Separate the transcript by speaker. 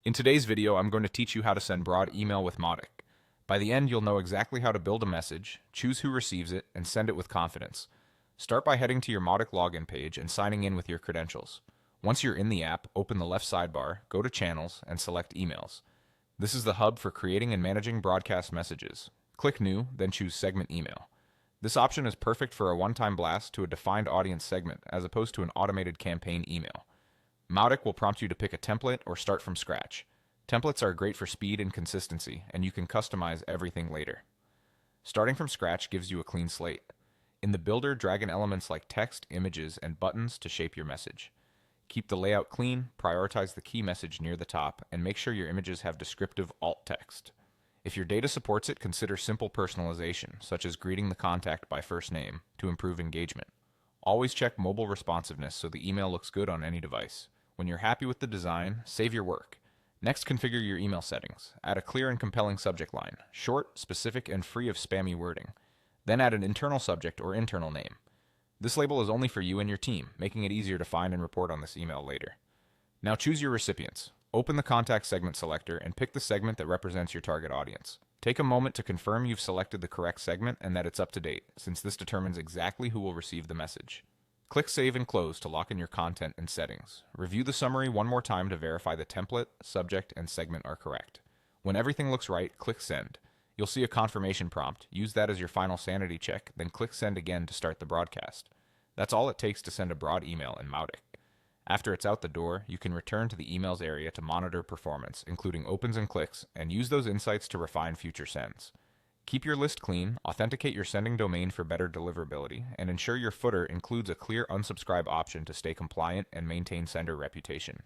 Speaker 1: In today's video, I'm going to teach you how to send broad email with Mautic. By the end, you'll know exactly how to build a message, choose who receives it, and send it with confidence. Start by heading to your Mautic login page and signing in with your credentials. Once you're in the app, open the left sidebar, go to Channels, and select Emails. This is the hub for creating and managing broadcast messages. Click New, then choose Segment Email. This option is perfect for a one-time blast to a defined audience segment as opposed to an automated campaign email. Mautic will prompt you to pick a template or start from scratch. Templates are great for speed and consistency, and you can customize everything later. Starting from scratch gives you a clean slate. In the builder, drag in elements like text, images, and buttons to shape your message. Keep the layout clean, prioritize the key message near the top, and make sure your images have descriptive alt text. If your data supports it, consider simple personalization, such as greeting the contact by first name, to improve engagement. Always check mobile responsiveness so the email looks good on any device. When you're happy with the design, save your work. Next, configure your email settings. Add a clear and compelling subject line, short, specific, and free of spammy wording. Then add an internal subject or internal name. This label is only for you and your team, making it easier to find and report on this email later. Now choose your recipients. Open the contact segment selector and pick the segment that represents your target audience. Take a moment to confirm you've selected the correct segment and that it's up to date, since this determines exactly who will receive the message. Click Save and Close to lock in your content and settings. Review the summary one more time to verify the template, subject, and segment are correct. When everything looks right, click Send. You'll see a confirmation prompt. Use that as your final sanity check, then click Send again to start the broadcast. That's all it takes to send a broad email in Mautic. After it's out the door, you can return to the emails area to monitor performance, including opens and clicks, and use those insights to refine future sends. Keep your list clean, authenticate your sending domain for better deliverability, and ensure your footer includes a clear unsubscribe option to stay compliant and maintain sender reputation.